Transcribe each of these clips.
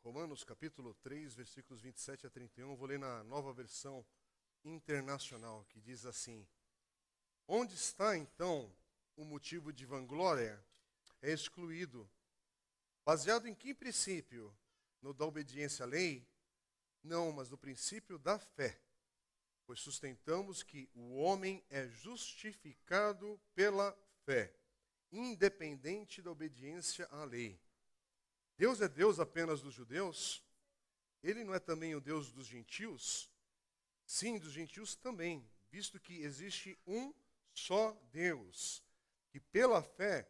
Romanos capítulo 3, versículos 27 a 31, vou ler na nova versão internacional, que diz assim: Onde está então o motivo de vanglória? É excluído. Baseado em que princípio? No da obediência à lei? Não, mas no princípio da fé. Pois sustentamos que o homem é justificado pela fé, independente da obediência à lei. Deus é Deus apenas dos judeus? Ele não é também o Deus dos gentios? Sim, dos gentios também, visto que existe um só Deus, que pela fé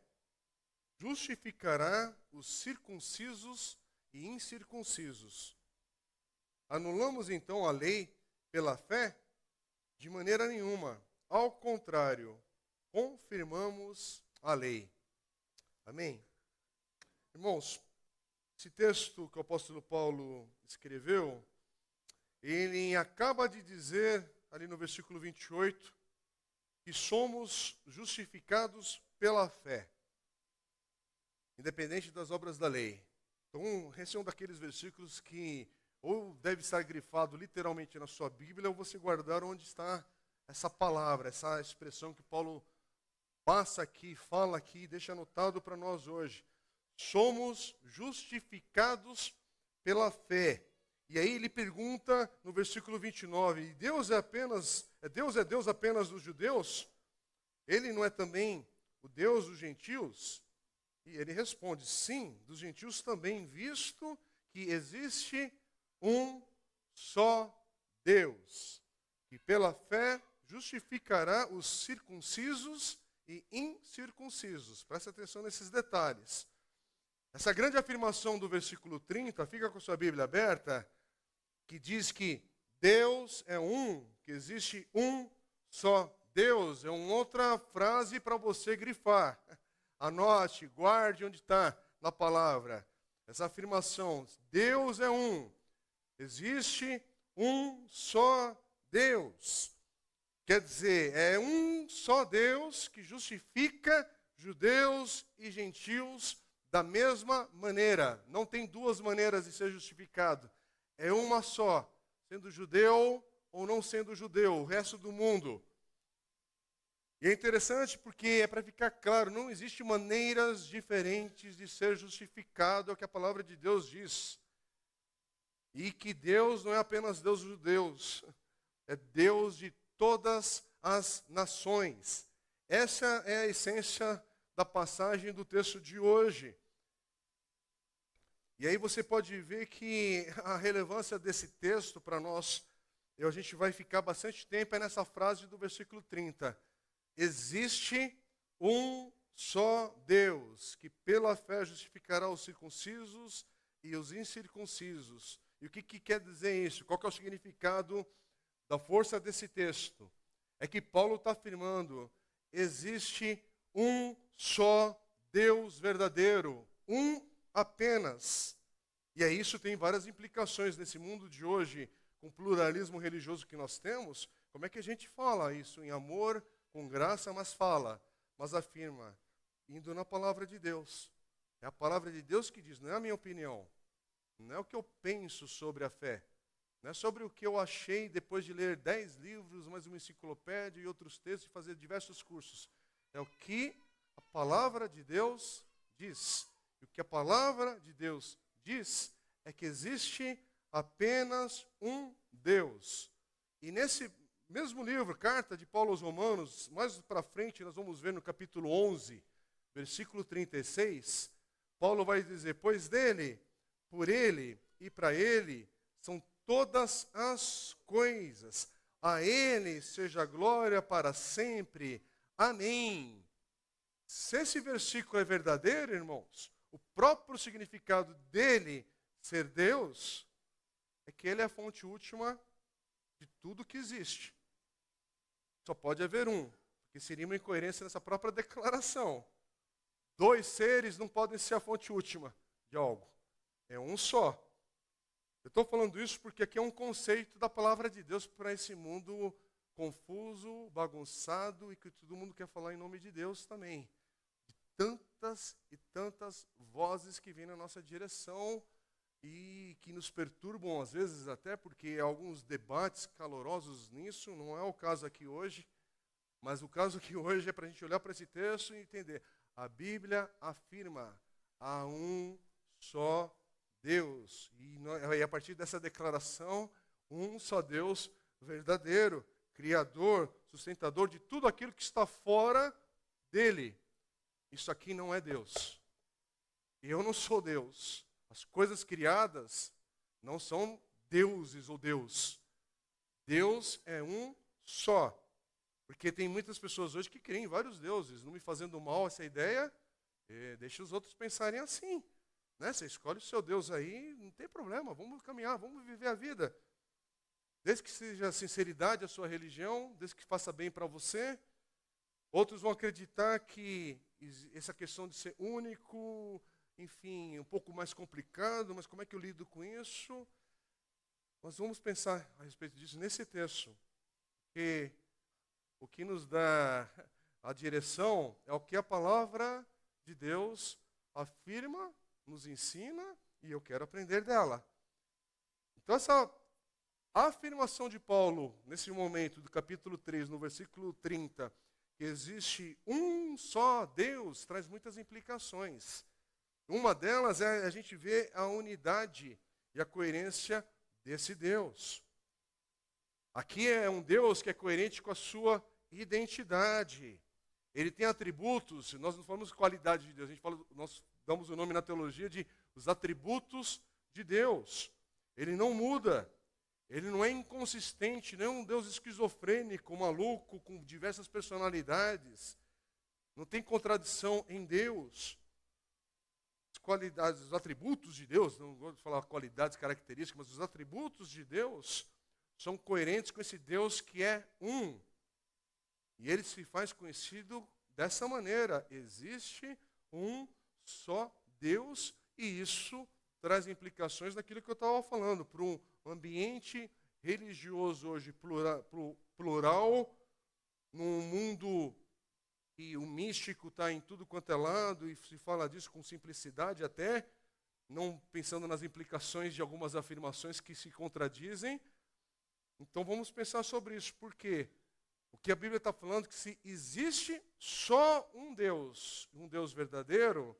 justificará os circuncisos e incircuncisos. Anulamos então a lei pela fé? De maneira nenhuma. Ao contrário, confirmamos a lei. Amém? Irmãos, esse texto que o apóstolo Paulo escreveu, ele acaba de dizer, ali no versículo 28, que somos justificados pela fé, independente das obras da lei. Então, esse é um daqueles versículos que ou deve estar grifado literalmente na sua Bíblia, ou você guardar onde está essa palavra, essa expressão que Paulo passa aqui, fala aqui, deixa anotado para nós hoje. Somos justificados pela fé. E aí ele pergunta no versículo 29, Deus é Deus apenas dos judeus? Ele não é também o Deus dos gentios? E ele responde, sim, dos gentios também, visto que existe um só Deus, que pela fé justificará os circuncisos e incircuncisos. Presta atenção nesses detalhes. Essa grande afirmação do versículo 30, fica com a sua Bíblia aberta, que diz que Deus é um, que existe um só Deus. É uma outra frase para você grifar. Anote, guarde onde está na palavra. Essa afirmação, Deus é um, existe um só Deus. Quer dizer, é um só Deus que justifica judeus e gentios da mesma maneira. Não tem duas maneiras de ser justificado. É uma só, sendo judeu ou não sendo judeu, o resto do mundo. E é interessante porque é para ficar claro, não existe maneiras diferentes de ser justificado, é o que a palavra de Deus diz. E que Deus não é apenas Deus dos judeus, é Deus de todas as nações. Essa é a essência da passagem do texto de hoje. E aí você pode ver que a relevância desse texto para nós, a gente vai ficar bastante tempo é nessa frase do versículo 30. Existe um só Deus, que pela fé justificará os circuncisos e os incircuncisos. E o que quer dizer isso? Qual que é o significado da força desse texto? É que Paulo está afirmando, existe um só Deus verdadeiro, um apenas. E aí isso tem várias implicações nesse mundo de hoje, com o pluralismo religioso que nós temos. Como é que a gente fala isso em amor, com graça, mas afirma, indo na palavra de Deus. É a palavra de Deus que diz, não é a minha opinião, não é o que eu penso sobre a fé, não é sobre o que eu achei depois de ler 10 livros, mais uma enciclopédia e outros textos e fazer diversos cursos. É o que a palavra de Deus diz. E o que a palavra de Deus diz é que existe apenas um Deus. E nesse mesmo livro, carta de Paulo aos Romanos, mais para frente nós vamos ver no capítulo 11, versículo 36, Paulo vai dizer, pois dele, por ele e para ele são todas as coisas. A ele seja a glória para sempre. Amém. Se esse versículo é verdadeiro, irmãos, o próprio significado dele ser Deus é que ele é a fonte última de tudo que existe. Só pode haver um, porque seria uma incoerência nessa própria declaração. Dois seres não podem ser a fonte última de algo. É um só. Eu estou falando isso porque aqui é um conceito da palavra de Deus para esse mundo confuso, bagunçado e que todo mundo quer falar em nome de Deus também. De tantas e tantas vozes que vêm na nossa direção e que nos perturbam às vezes até porque há alguns debates calorosos nisso, não é o caso aqui hoje, mas o caso aqui hoje é para a gente olhar para esse texto e entender. A Bíblia afirma há um só Deus, e a partir dessa declaração, um só Deus verdadeiro, Criador, sustentador de tudo aquilo que está fora dele. Isso aqui não é Deus. Eu não sou Deus. As coisas criadas não são deuses ou Deus. Deus é um só. Porque tem muitas pessoas hoje que creem em vários deuses. Não me fazendo mal essa ideia, deixa os outros pensarem assim. Né? Você escolhe o seu Deus aí, não tem problema, vamos caminhar, vamos viver a vida. Desde que seja sinceridade a sua religião, desde que faça bem para você. Outros vão acreditar que essa questão de ser único, enfim, um pouco mais complicado, mas como é que eu lido com isso? Nós vamos pensar a respeito disso nesse texto. Que o que nos dá a direção é o que a palavra de Deus afirma, nos ensina, e eu quero aprender dela. Então essa afirmação de Paulo, nesse momento do capítulo 3, no versículo 30, que existe um só Deus, traz muitas implicações. Uma delas é a gente ver a unidade e a coerência desse Deus. Aqui é um Deus que é coerente com a sua identidade. Ele tem atributos, nós não falamos qualidade de Deus, nós damos o nome na teologia de os atributos de Deus. Ele não muda. Ele não é inconsistente, não é um Deus esquizofrênico, maluco, com diversas personalidades. Não tem contradição em Deus. As qualidades, os atributos de Deus, não vou falar qualidades, características, mas os atributos de Deus são coerentes com esse Deus que é um. E ele se faz conhecido dessa maneira. Existe um só Deus e isso traz implicações naquilo que eu estava falando, para um ambiente religioso hoje plural, num mundo e o místico está em tudo quanto é lado, e se fala disso com simplicidade até, não pensando nas implicações de algumas afirmações que se contradizem. Então vamos pensar sobre isso, porque o que a Bíblia está falando é que se existe só um Deus verdadeiro,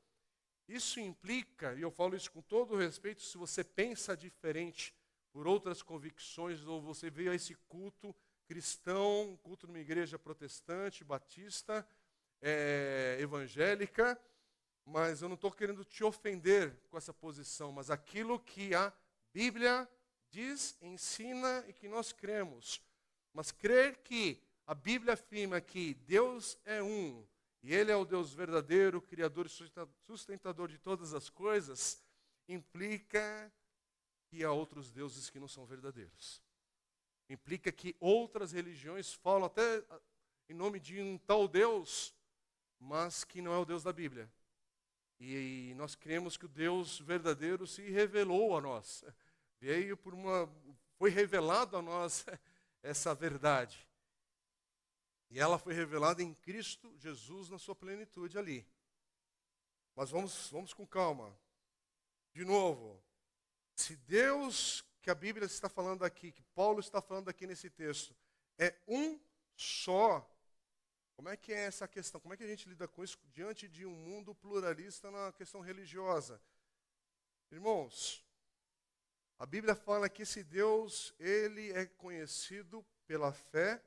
isso implica, e eu falo isso com todo o respeito, se você pensa diferente por outras convicções, ou você veio a esse culto cristão, culto numa igreja protestante, batista, evangélica, mas eu não estou querendo te ofender com essa posição, mas aquilo que a Bíblia diz, ensina e que nós cremos. Mas crer que a Bíblia afirma que Deus é um, e Ele é o Deus verdadeiro, Criador e sustentador de todas as coisas, implica que há outros deuses que não são verdadeiros. Implica que outras religiões falam até em nome de um tal Deus, mas que não é o Deus da Bíblia. E nós cremos que o Deus verdadeiro se revelou a nós. Foi revelado a nós essa verdade. E ela foi revelada em Cristo Jesus na sua plenitude ali. Mas vamos com calma. De novo, se Deus, que a Bíblia está falando aqui, que Paulo está falando aqui nesse texto, é um só, como é que é essa questão? Como é que a gente lida com isso diante de um mundo pluralista na questão religiosa? Irmãos, a Bíblia fala que esse Deus, ele é conhecido pela fé,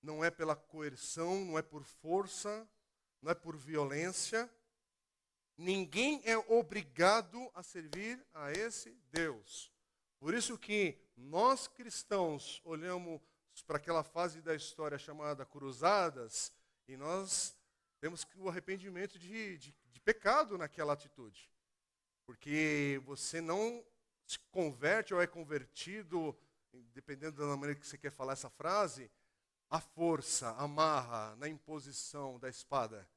não é pela coerção, não é por força, não é por violência. Ninguém é obrigado a servir a esse Deus. Por isso que nós cristãos olhamos para aquela fase da história chamada Cruzadas e nós temos o arrependimento de pecado naquela atitude. Porque você não se converte ou é convertido, dependendo da maneira que você quer falar essa frase, à força, amarra, na imposição da espada.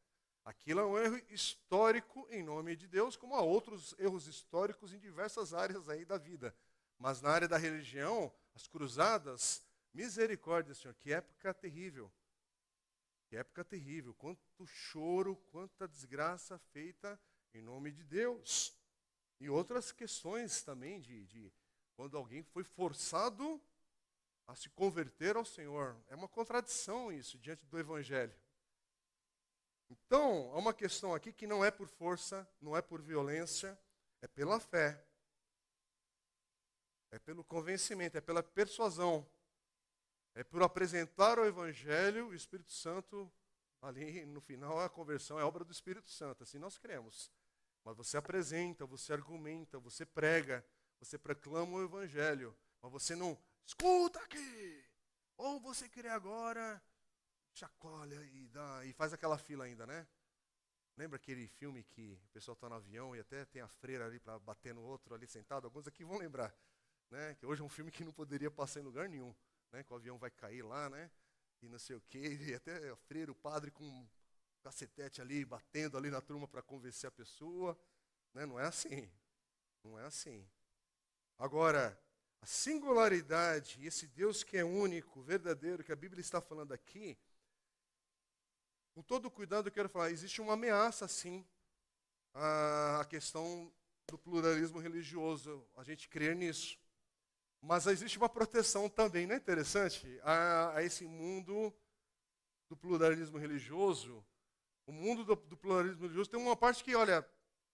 Aquilo é um erro histórico em nome de Deus, como há outros erros históricos em diversas áreas aí da vida. Mas na área da religião, as cruzadas, misericórdia, Senhor, que época terrível. Que época terrível. Quanto choro, quanta desgraça feita em nome de Deus. E outras questões também de quando alguém foi forçado a se converter ao Senhor. É uma contradição isso diante do Evangelho. Então, há uma questão aqui que não é por força, não é por violência, é pela fé. É pelo convencimento, é pela persuasão. É por apresentar o Evangelho, o Espírito Santo, ali no final a conversão é obra do Espírito Santo, assim nós cremos. Mas você apresenta, você argumenta, você prega, você proclama o Evangelho. Mas você não, escuta aqui, ou você crê agora, chacoalha e faz aquela fila ainda, né? Lembra aquele filme que o pessoal está no avião e até tem a freira ali para bater no outro ali sentado? Alguns aqui vão lembrar, né? Que hoje é um filme que não poderia passar em lugar nenhum, né? Que o avião vai cair lá, né? E não sei o quê, e até a freira, o padre com um cacetete ali, batendo ali na turma para convencer a pessoa, né? Não é assim, não é assim. Agora, a singularidade, esse Deus que é único, verdadeiro, que a Bíblia está falando aqui, com todo cuidado eu quero falar, existe uma ameaça, sim, à questão do pluralismo religioso, a gente crer nisso. Mas existe uma proteção também, não é interessante? A esse mundo do pluralismo religioso, o mundo do pluralismo religioso tem uma parte que, olha,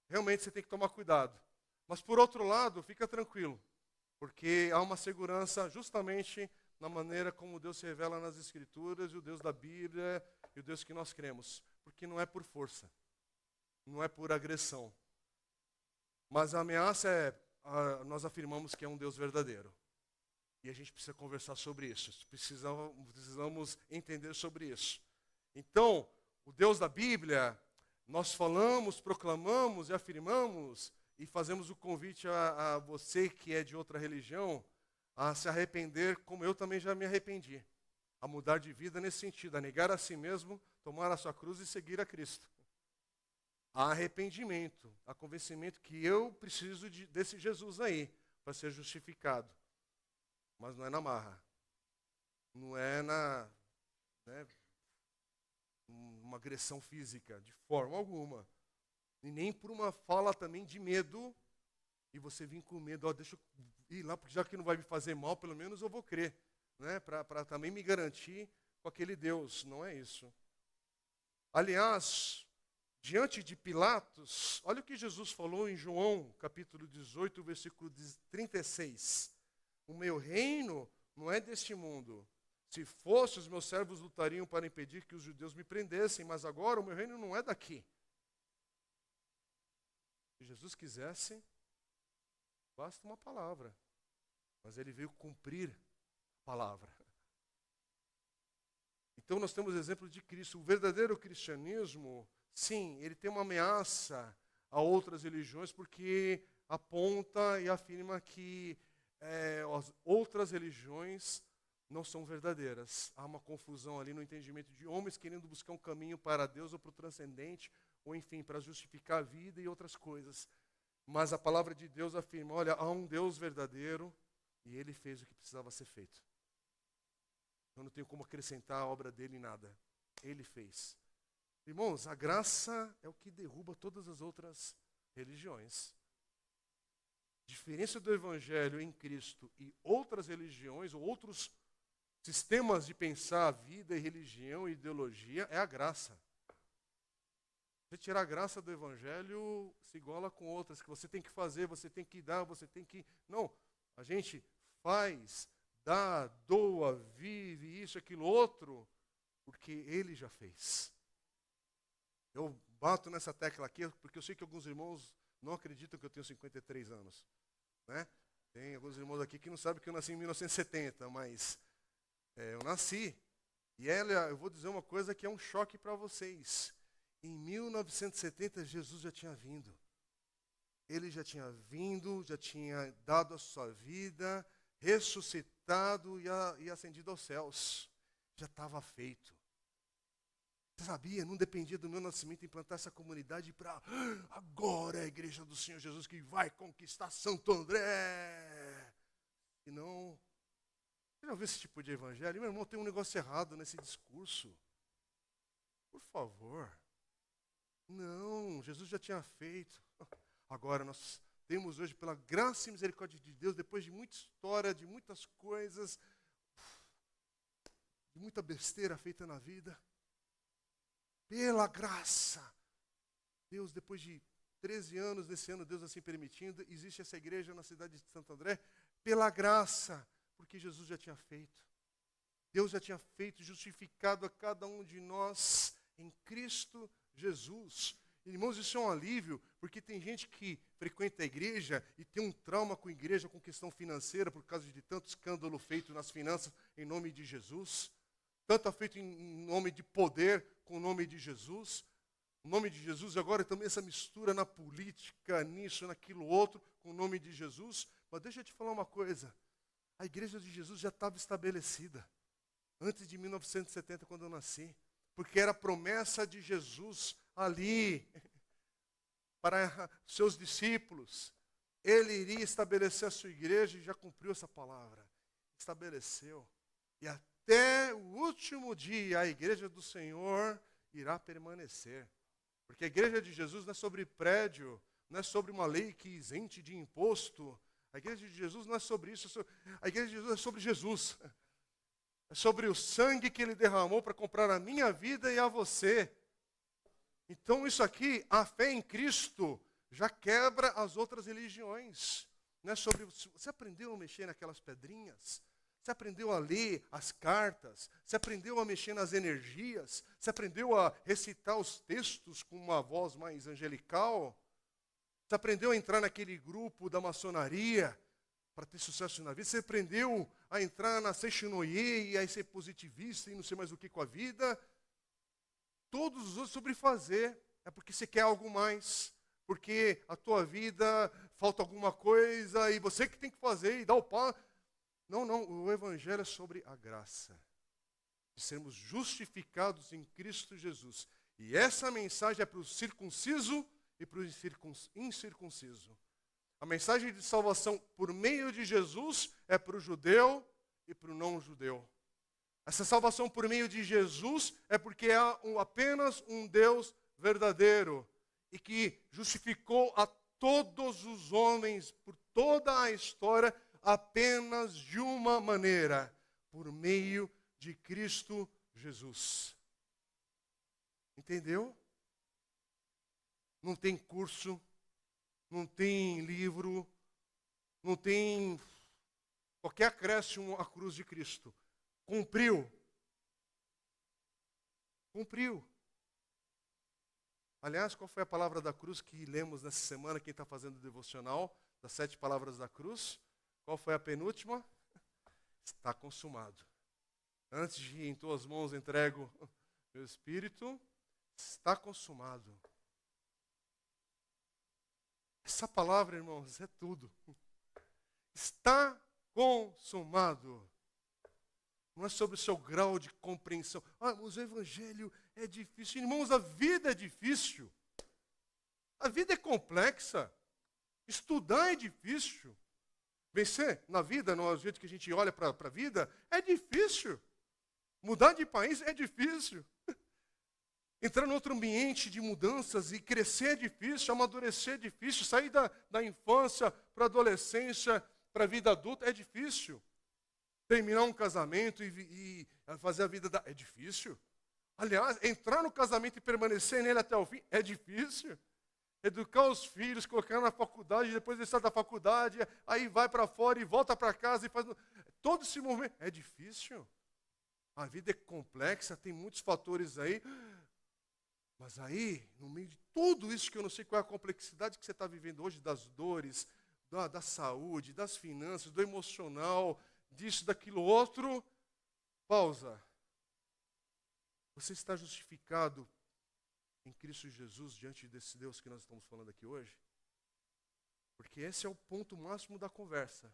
realmente você tem que tomar cuidado. Mas, por outro lado, fica tranquilo, porque há uma segurança justamente na maneira como Deus se revela nas Escrituras, e o Deus da Bíblia, e o Deus que nós cremos. Porque não é por força, não é por agressão. Mas a ameaça nós afirmamos que é um Deus verdadeiro. E a gente precisa conversar sobre isso, precisamos entender sobre isso. Então, o Deus da Bíblia, nós falamos, proclamamos e afirmamos, e fazemos o convite a você que é de outra religião, a se arrepender, como eu também já me arrependi. A mudar de vida nesse sentido, a negar a si mesmo, tomar a sua cruz e seguir a Cristo. Há arrependimento, há convencimento que eu preciso desse Jesus aí, para ser justificado. Mas não é na marra. Não é uma agressão física, de forma alguma. E nem por uma fala também de medo, e você vir com medo, deixa eu ir lá, porque já que não vai me fazer mal, pelo menos eu vou crer, né? Para também me garantir com aquele Deus, não é isso. Aliás, diante de Pilatos, olha o que Jesus falou em João, capítulo 18, versículo 36. O meu reino não é deste mundo. Se fosse, os meus servos lutariam para impedir que os judeus me prendessem, mas agora o meu reino não é daqui. Se Jesus quisesse, basta uma palavra. Mas ele veio cumprir a palavra. Então nós temos exemplo de Cristo. O verdadeiro cristianismo, sim, ele tem uma ameaça a outras religiões porque aponta e afirma que as outras religiões não são verdadeiras. Há uma confusão ali no entendimento de homens querendo buscar um caminho para Deus ou para o transcendente, ou enfim, para justificar a vida e outras coisas. Mas a palavra de Deus afirma, olha, há um Deus verdadeiro e ele fez o que precisava ser feito. Eu não tenho como acrescentar a obra dele em nada. Ele fez. Irmãos, a graça é o que derruba todas as outras religiões. A diferença do Evangelho em Cristo e outras religiões, ou outros sistemas de pensar a vida e religião e ideologia, é a graça. Você tirar a graça do Evangelho, se iguala com outras, que você tem que fazer, você tem que dar, você tem que... Não, a gente faz, dá, doa, vive, isso, aquilo, outro, porque ele já fez. Eu bato nessa tecla aqui, porque eu sei que alguns irmãos não acreditam que eu tenho 53 anos. Né? Tem alguns irmãos aqui que não sabem que eu nasci em 1970, mas eu nasci. E eu vou dizer uma coisa que é um choque para vocês. Em 1970, Jesus já tinha vindo. Ele já tinha vindo, já tinha dado a sua vida, ressuscitado e ascendido aos céus. Já estava feito. Você sabia? Não dependia do meu nascimento implantar essa comunidade para agora é a igreja do Senhor Jesus que vai conquistar Santo André. E não... Você já ouviu esse tipo de evangelho? Meu irmão, tem um negócio errado nesse discurso. Por favor. Não, Jesus já tinha feito. Agora nós temos hoje, pela graça e misericórdia de Deus, depois de muita história, de muitas coisas, de muita besteira feita na vida, pela graça, Deus, depois de 13 anos, desse ano, Deus assim permitindo, existe essa igreja na cidade de Santo André, pela graça, porque Jesus já tinha feito. Deus já tinha feito, justificado a cada um de nós em Cristo Jesus. Irmãos, isso é um alívio, porque tem gente que frequenta a igreja e tem um trauma com a igreja, com questão financeira, por causa de tanto escândalo feito nas finanças em nome de Jesus. Tanto feito em nome de poder, com o nome de Jesus. O nome de Jesus, agora também essa mistura na política, nisso, naquilo outro, com o nome de Jesus. Mas deixa eu te falar uma coisa. A igreja de Jesus já estava estabelecida. Antes de 1970, quando eu nasci. Porque era a promessa de Jesus ali, para seus discípulos. Ele iria estabelecer a sua igreja e já cumpriu essa palavra. Estabeleceu. E até o último dia, a igreja do Senhor irá permanecer. Porque a igreja de Jesus não é sobre prédio, não é sobre uma lei que isente de imposto. A igreja de Jesus não é sobre isso. A igreja de Jesus é sobre Jesus. É sobre o sangue que Ele derramou para comprar a minha vida e a você. Então isso aqui, a fé em Cristo, já quebra as outras religiões. Não é sobre, você aprendeu a mexer naquelas pedrinhas? Você aprendeu a ler as cartas? Você aprendeu a mexer nas energias? Você aprendeu a recitar os textos com uma voz mais angelical? Você aprendeu a entrar naquele grupo da maçonaria para ter sucesso na vida? Você aprendeu a entrar na Seixinoye e a ser positivista e não sei mais o que com a vida? Todos os outros sobre fazer. É porque você quer algo mais. Porque a tua vida falta alguma coisa e você que tem que fazer e dar o pau. Não, o Evangelho é sobre a graça. De sermos justificados em Cristo Jesus. E essa mensagem é para o circunciso e para o incircunciso. A mensagem de salvação por meio de Jesus é para o judeu e para o não judeu. Essa salvação por meio de Jesus é porque há apenas um Deus verdadeiro e que justificou a todos os homens por toda a história apenas de uma maneira, por meio de Cristo Jesus. Entendeu? Não tem curso, não tem livro, não tem qualquer acréscimo à cruz de Cristo. Cumpriu. Cumpriu. Aliás, qual foi a palavra da cruz que lemos nessa semana, quem está fazendo o devocional, das 7 palavras da cruz? Qual foi a penúltima? Está consumado. Antes de ir em tuas mãos entrego meu espírito, está consumado. Essa palavra, irmãos, é tudo. Está consumado. Não é sobre o seu grau de compreensão. Mas o evangelho é difícil. Irmãos, a vida é difícil. A vida é complexa. Estudar é difícil. Vencer na vida, no jeito que a gente olha para a vida, é difícil. Mudar de país é difícil. Entrar em outro ambiente de mudanças e crescer é difícil, amadurecer é difícil, sair da infância para a adolescência, para a vida adulta é difícil. Terminar um casamento e fazer a vida é difícil. Aliás, entrar no casamento e permanecer nele até o fim é difícil. Educar os filhos, colocar na faculdade, depois de sair da faculdade, aí vai para fora e volta para casa e faz... Todo esse movimento é difícil. A vida é complexa, tem muitos fatores aí. Mas aí, no meio de tudo isso, que eu não sei qual é a complexidade que você está vivendo hoje, das dores, da saúde, das finanças, do emocional, disso, daquilo outro, pausa. Você está justificado em Cristo Jesus diante desse Deus que nós estamos falando aqui hoje? Porque esse é o ponto máximo da conversa.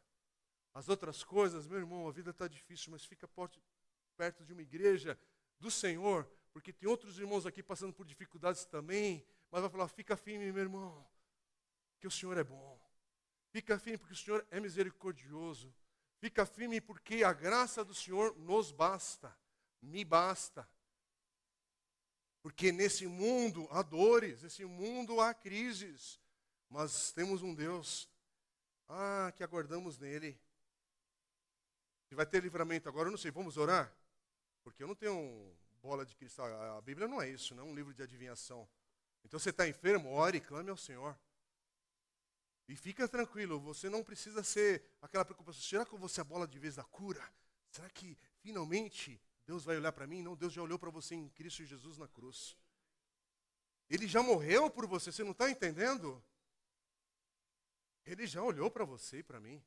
As outras coisas, meu irmão, a vida está difícil, mas fica perto de uma igreja do Senhor, porque tem outros irmãos aqui passando por dificuldades também, mas vai falar, fica firme, meu irmão, que o Senhor é bom. Fica firme porque o Senhor é misericordioso. Fica firme porque a graça do Senhor nos basta, me basta. Porque nesse mundo há dores, nesse mundo há crises. Mas temos um Deus, que aguardamos nele. Se vai ter livramento agora, eu não sei, vamos orar? Porque eu não tenho bola de cristal. A Bíblia não é isso, não é um livro de adivinhação. Então você está enfermo, ore e clame ao Senhor. E fica tranquilo, você não precisa ser aquela preocupação. Será que eu vou ser a bola de vez da cura? Será que finalmente Deus vai olhar para mim? Não, Deus já olhou para você em Cristo Jesus na cruz. Ele já morreu por você não está entendendo? Ele já olhou para você e para mim.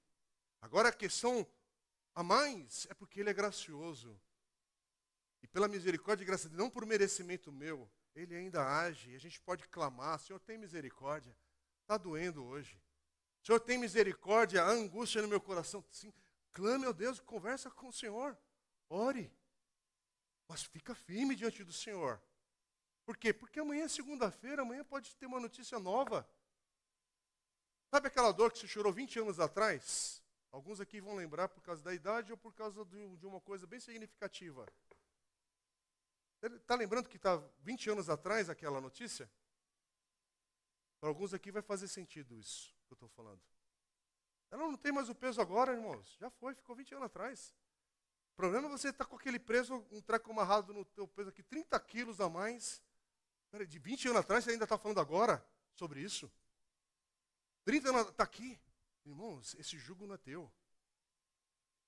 Agora a questão a mais é porque Ele é gracioso. E pela misericórdia e graça dele, não por merecimento meu, Ele ainda age. A gente pode clamar, Senhor, tem misericórdia. Está doendo hoje. Senhor, tem misericórdia, a angústia no meu coração. Sim, clame ao Deus, conversa com o Senhor. Ore. Mas fica firme diante do Senhor. Por quê? Porque amanhã é segunda-feira, amanhã pode ter uma notícia nova. Sabe aquela dor que você chorou 20 anos atrás? Alguns aqui vão lembrar por causa da idade ou por causa de uma coisa bem significativa. Está lembrando que está 20 anos atrás aquela notícia? Para alguns aqui vai fazer sentido isso que eu estou falando. Ela não tem mais o peso agora, irmãos. Já foi, ficou 20 anos atrás. O problema é você estar com aquele preso, um treco amarrado no teu peso aqui, 30 quilos a mais. De 20 anos atrás, você ainda está falando agora sobre isso? 30 anos, está aqui. Irmãos, esse jugo não é teu.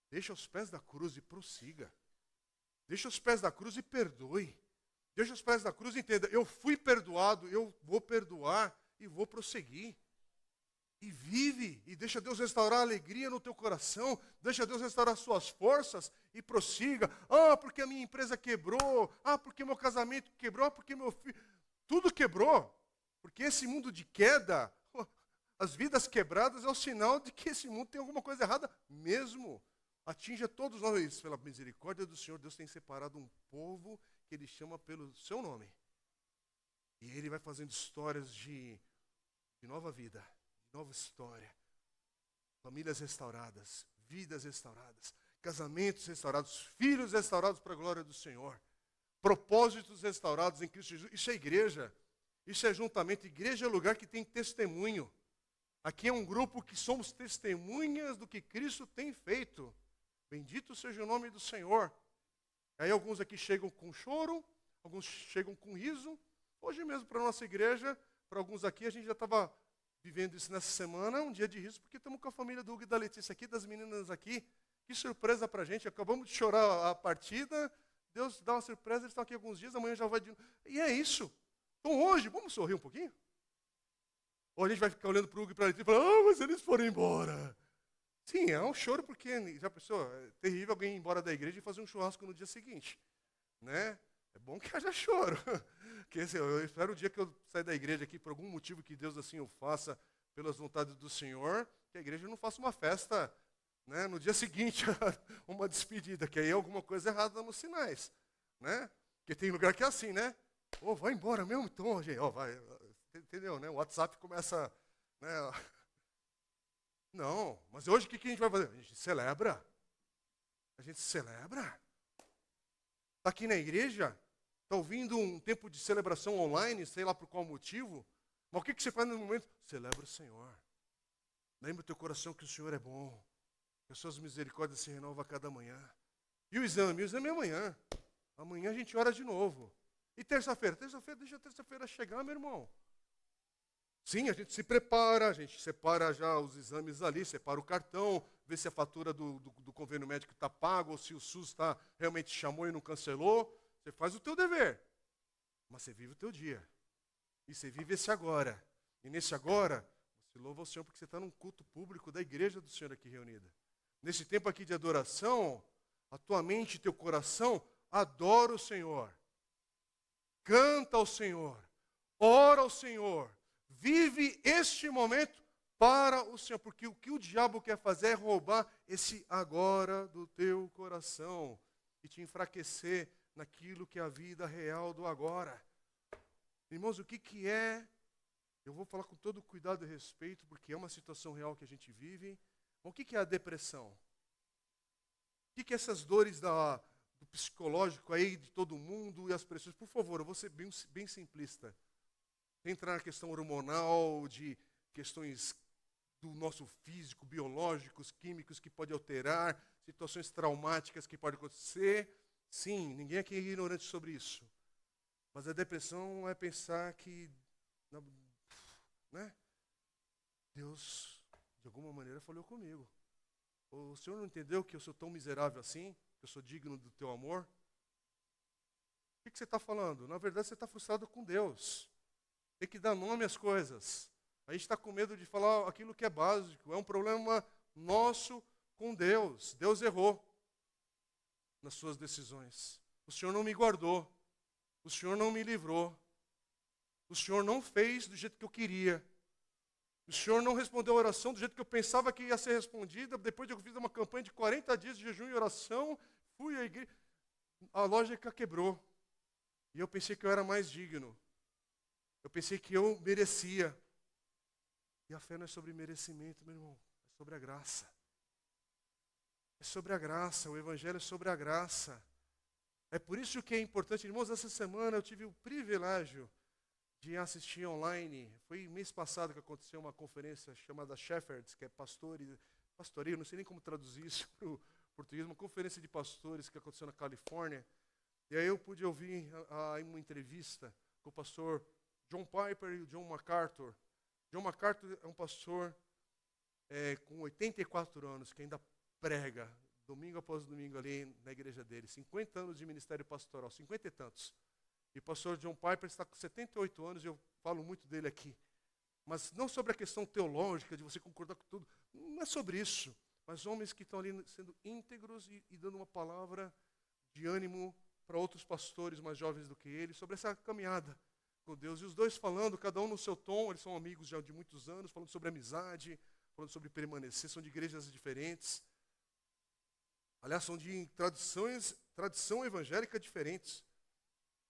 Deixa aos pés da cruz e prossiga. Deixa aos pés da cruz e perdoe. Deixa aos pés da cruz e entenda, eu fui perdoado, eu vou perdoar e vou prosseguir. E vive, e deixa Deus restaurar a alegria no teu coração, deixa Deus restaurar as suas forças e prossiga. Porque a minha empresa quebrou, porque meu casamento quebrou, porque meu filho... Tudo quebrou, porque esse mundo de queda, as vidas quebradas é o sinal de que esse mundo tem alguma coisa errada mesmo. Atinja todos nós, pela misericórdia do Senhor, Deus tem separado um povo que Ele chama pelo seu nome. E Ele vai fazendo histórias de nova vida, de nova história. Famílias restauradas, vidas restauradas, casamentos restaurados, filhos restaurados para a glória do Senhor. Propósitos restaurados em Cristo Jesus. Isso é igreja. Isso é juntamento. Igreja é lugar que tem testemunho. Aqui é um grupo que somos testemunhas do que Cristo tem feito. Bendito seja o nome do Senhor. Aí alguns aqui chegam com choro, alguns chegam com riso. Hoje mesmo para a nossa igreja, para alguns aqui, a gente já estava vivendo isso nessa semana, um dia de riso, porque estamos com a família do Hugo e da Letícia aqui, das meninas aqui. Que surpresa para a gente. Acabamos de chorar a partida. Deus dá uma surpresa, eles estão aqui alguns dias, amanhã já vai de novo. E é isso. Então hoje, vamos sorrir um pouquinho? Ou a gente vai ficar olhando para o Hugo e para a Letícia e falar, mas eles foram embora. Sim, é um choro, porque já pensou, é terrível alguém ir embora da igreja e fazer um churrasco no dia seguinte. Né? É bom que haja choro. Porque, assim, eu espero o dia que eu sair da igreja aqui, por algum motivo que Deus assim o faça, pelas vontades do Senhor, que a igreja não faça uma festa, né, no dia seguinte, uma despedida, que aí é alguma coisa errada nos sinais. Né? Porque tem lugar que é assim, né? Vai embora mesmo? Então, gente, vai. Entendeu, né? O WhatsApp começa... Né? Não, mas hoje o que a gente vai fazer? A gente celebra. A gente celebra. Está aqui na igreja, está ouvindo um tempo de celebração online, sei lá por qual motivo, mas o que você faz no momento? Celebra o Senhor. Lembra o teu coração que o Senhor é bom, que as suas misericórdias se renovam a cada manhã. E o exame? O exame é amanhã. Amanhã a gente ora de novo. E terça-feira? Terça-feira, deixa a terça-feira chegar, meu irmão. Sim, a gente se prepara, a gente separa já os exames ali, separa o cartão, vê se a fatura do convênio médico está pago, ou se o SUS realmente chamou e não cancelou. Você faz o teu dever, mas você vive o teu dia. E você vive esse agora. E nesse agora, você louva o Senhor porque você está num culto público da igreja do Senhor aqui reunida. Nesse tempo aqui de adoração, a tua mente e teu coração adora o Senhor. Canta ao Senhor. Ora ao Senhor. Vive este momento para o Senhor, porque o que o diabo quer fazer é roubar esse agora do teu coração e te enfraquecer naquilo que é a vida real do agora. Irmãos, o que é? Eu vou falar com todo cuidado e respeito, porque é uma situação real que a gente vive. O que é a depressão? O que é essas dores do psicológico aí de todo mundo e as pressões? Por favor, eu vou ser bem simplista. Sem entrar na questão hormonal, de questões do nosso físico, biológicos, químicos que pode alterar, situações traumáticas que podem acontecer. Sim, ninguém aqui é ignorante sobre isso. Mas a depressão é pensar que, né, Deus, de alguma maneira, falou comigo. O Senhor não entendeu que eu sou tão miserável assim? Que eu sou digno do teu amor? O que você está falando? Na verdade, você está frustrado com Deus. Tem que dar nome às coisas. A gente está com medo de falar aquilo que é básico. É um problema nosso com Deus. Deus errou nas suas decisões. O Senhor não me guardou. O Senhor não me livrou. O Senhor não fez do jeito que eu queria. O Senhor não respondeu a oração do jeito que eu pensava que ia ser respondida. Depois de eu fiz uma campanha de 40 dias de jejum e oração, fui à igreja. A lógica quebrou. E eu pensei que eu era mais digno. Eu pensei que eu merecia. E a fé não é sobre merecimento, meu irmão. É sobre a graça. É sobre a graça. O Evangelho é sobre a graça. É por isso que é importante, irmãos, essa semana eu tive o privilégio de assistir online. Foi mês passado que aconteceu uma conferência chamada Shepherds, que é pastoreio, não sei nem como traduzir isso para o português, uma conferência de pastores que aconteceu na Califórnia. E aí eu pude ouvir uma entrevista com o pastor John Piper e o John MacArthur. John MacArthur é um pastor com 84 anos, que ainda prega, domingo após domingo ali na igreja dele. 50 anos de ministério pastoral, 50 e tantos. E o pastor John Piper está com 78 anos, e eu falo muito dele aqui. Mas não sobre a questão teológica, de você concordar com tudo. Não é sobre isso. Mas homens que estão ali sendo íntegros e dando uma palavra de ânimo para outros pastores mais jovens do que ele, sobre essa caminhada com Deus. E os dois falando, cada um no seu tom, eles são amigos já de muitos anos, falando sobre amizade, falando sobre permanecer, são de igrejas diferentes. Aliás, são de tradição evangélica diferentes.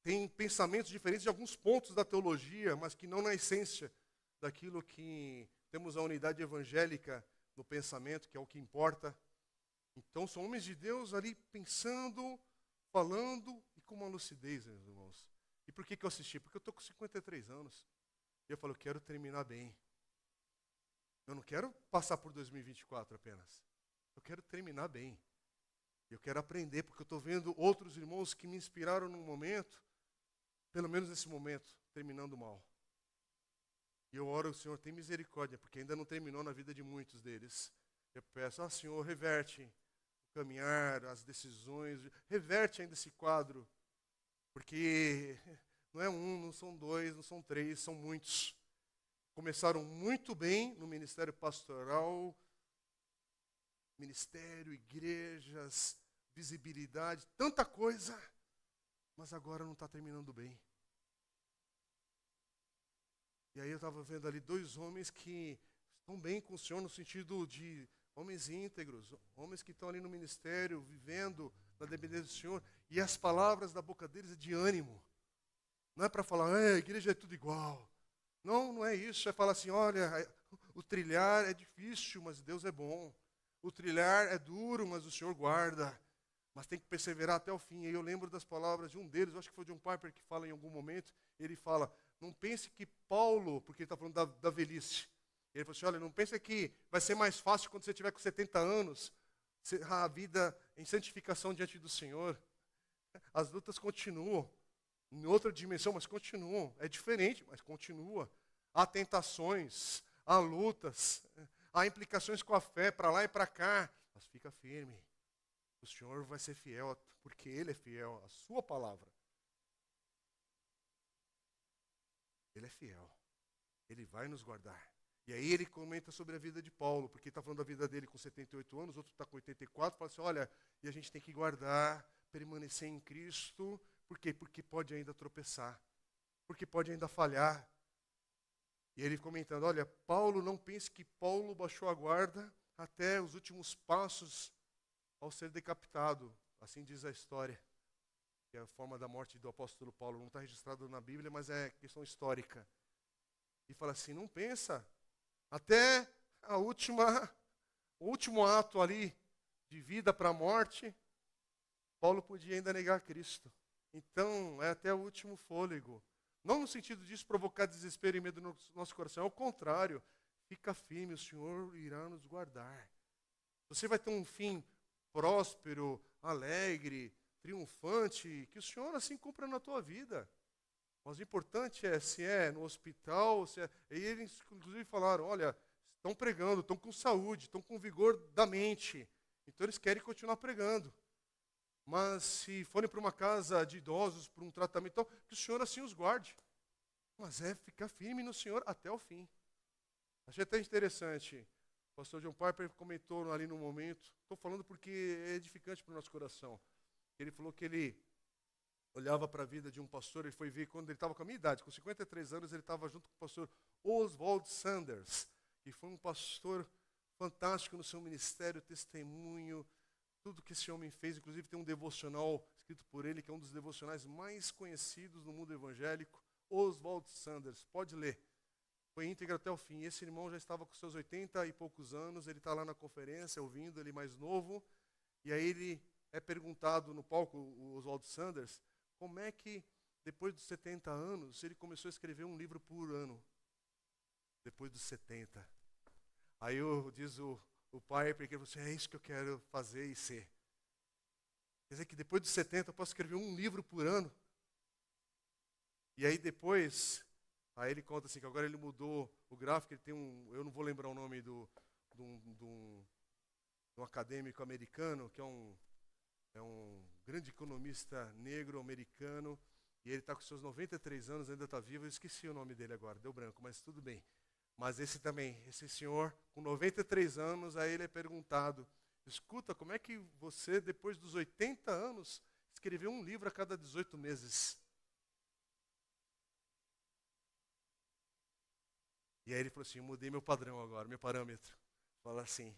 Tem pensamentos diferentes de alguns pontos da teologia, mas que não na essência daquilo que temos a unidade evangélica no pensamento, que é o que importa. Então, são homens de Deus ali pensando, falando e com uma lucidez, meus irmãos. E por que eu assisti? Porque eu estou com 53 anos. E eu falo, eu quero terminar bem. Eu não quero passar por 2024 apenas. Eu quero terminar bem. Eu quero aprender, porque eu estou vendo outros irmãos que me inspiraram num momento, pelo menos nesse momento, terminando mal. E eu oro, Senhor, tem misericórdia, porque ainda não terminou na vida de muitos deles. Eu peço, Senhor, reverte o caminhar, as decisões, reverte ainda esse quadro, porque não é um, não são dois, não são três, são muitos. Começaram muito bem no ministério pastoral, ministério, igrejas, visibilidade, tanta coisa, mas agora não está terminando bem. E aí eu estava vendo ali dois homens que estão bem com o Senhor no sentido de homens íntegros, homens que estão ali no ministério, vivendo na dependência do Senhor, e as palavras da boca deles é de ânimo. Não é para falar, a igreja é tudo igual. Não, não é isso. É falar assim, olha, o trilhar é difícil, mas Deus é bom. O trilhar é duro, mas o Senhor guarda. Mas tem que perseverar até o fim. E eu lembro das palavras de um deles, eu acho que foi John Piper que fala em algum momento, ele fala, não pense que Paulo, porque ele está falando da velhice, ele falou assim, olha, não pense que vai ser mais fácil quando você tiver com 70 anos, a vida em santificação diante do Senhor. As lutas continuam, em outra dimensão, mas continuam. É diferente, mas continua. Há tentações, há lutas, há implicações com a fé para lá e para cá. Mas fica firme. O Senhor vai ser fiel, porque Ele é fiel à sua palavra. Ele é fiel. Ele vai nos guardar. E aí ele comenta sobre a vida de Paulo, porque está falando da vida dele com 78 anos, outro está com 84, fala assim, olha, e a gente tem que guardar, permanecer em Cristo. Por quê? Porque pode ainda tropeçar. Porque pode ainda falhar. E ele comentando, olha, Paulo, não pense que Paulo baixou a guarda até os últimos passos ao ser decapitado. Assim diz a história. Que é a forma da morte do apóstolo Paulo. Não está registrado na Bíblia, mas é questão histórica. E fala assim, não pensa. Até o último ato ali de vida para a morte, Paulo podia ainda negar Cristo. Então, é até o último fôlego. Não no sentido disso provocar desespero e medo no nosso coração, ao contrário. fica firme, o Senhor irá nos guardar. Você vai ter um fim próspero, alegre, triunfante, que o Senhor assim cumpra na tua vida. Mas o importante é se é no hospital, se é... E eles inclusive falaram, olha, estão pregando, estão com saúde, estão com vigor da mente. Então eles querem continuar pregando. Mas se forem para uma casa de idosos, para um tratamento, então, que o Senhor assim os guarde. Mas é ficar firme no Senhor até o fim. Achei até interessante. O pastor John Piper comentou ali no momento, estou falando porque é edificante para o nosso coração. Ele falou que ele olhava para a vida de um pastor, ele foi ver quando ele estava com a minha idade, com 53 anos, ele estava junto com o pastor Oswald Sanders, que foi um pastor fantástico no seu ministério, testemunho, tudo que esse homem fez. Inclusive tem um devocional escrito por ele, que é um dos devocionais mais conhecidos no mundo evangélico, Oswald Sanders, pode ler. Foi íntegro até o fim. Esse irmão já estava com seus 80 e poucos anos, ele está lá na conferência, ouvindo, ele mais novo, e aí ele é perguntado no palco, o Oswald Sanders, como é que, depois dos 70 anos, ele começou a escrever um livro por ano, depois dos 70. Aí diz o pai, porque ele falou assim, é isso que eu quero fazer e ser. Quer dizer que depois dos 70 eu posso escrever um livro por ano. E aí depois, aí ele conta assim, que agora ele mudou o gráfico, ele tem eu não vou lembrar o nome de um acadêmico americano, que é um grande economista negro americano, e ele está com seus 93 anos, ainda está vivo, eu esqueci o nome dele agora, deu branco, mas tudo bem. Mas esse senhor, com 93 anos, aí ele é perguntado, escuta, como é que você, depois dos 80 anos, escreveu um livro a cada 18 meses? E aí ele falou assim, eu mudei meu padrão agora, meu parâmetro. Fala assim,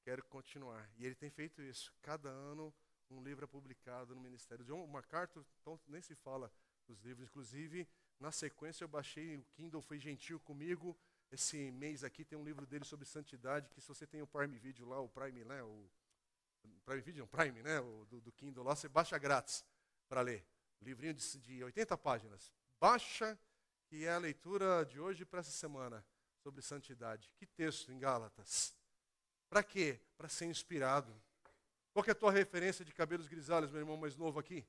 quero continuar. E ele tem feito isso, cada ano um livro é publicado no ministério. John MacArthur, então nem se fala dos livros. Inclusive, na sequência eu baixei, o Kindle foi gentil comigo. Esse mês aqui tem um livro dele sobre santidade, que se você tem o Prime Video lá, o Prime, né? O Prime Video, não, Prime, né? Do Kindle lá, você baixa grátis para ler. Livrinho de 80 páginas. Baixa, que é a leitura de hoje para essa semana, sobre santidade. Que texto em Gálatas. Para quê? Para ser inspirado. Qual que é a tua referência de cabelos grisalhos, meu irmão mais novo aqui?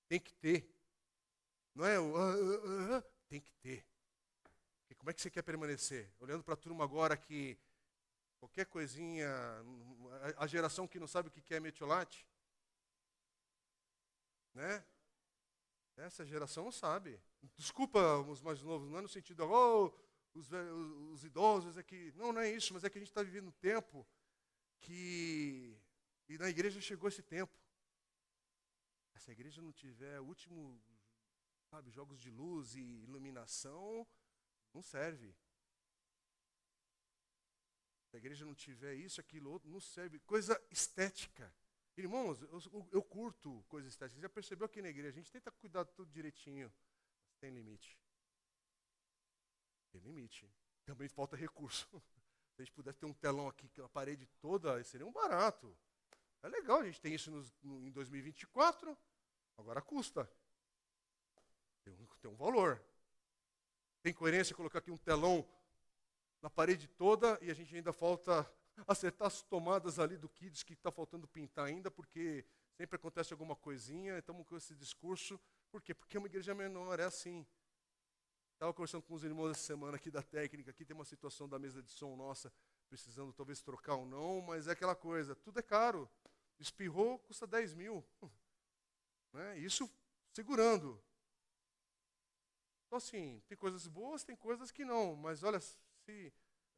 Tem que ter. Não é o... Tem que ter. Porque como é que você quer permanecer? Olhando para a turma agora que qualquer coisinha, a geração que não sabe o que é metiolate, né? Essa geração não sabe. Desculpa os mais novos, não é no sentido, os idosos, é que... Não é isso, mas é que a gente está vivendo um tempo que... E na igreja chegou esse tempo. Se a igreja não tiver último, jogos de luz e iluminação, não serve. Se a igreja não tiver isso, aquilo, outro, não serve. Coisa estética. Irmãos, eu curto coisa estética. Você já percebeu aqui na igreja? A gente tenta cuidar de tudo direitinho. Mas tem limite. Tem limite. Também falta recurso. Se a gente pudesse ter um telão aqui, a parede toda, seria um barato. É legal, a gente tem isso em 2024, agora custa. Tem um valor. Tem coerência colocar aqui um telão na parede toda e a gente ainda falta acertar as tomadas ali do Kids que está faltando pintar ainda, porque sempre acontece alguma coisinha, estamos com esse discurso. Por quê? Porque uma igreja menor é assim. Estava conversando com os irmãos essa semana aqui da técnica, aqui tem uma situação da mesa de som nossa, precisando talvez trocar ou não, mas é aquela coisa, tudo é caro. Espirrou, custa 10 mil. Né? Isso segurando. Então, assim, tem coisas boas, tem coisas que não. Mas, olha,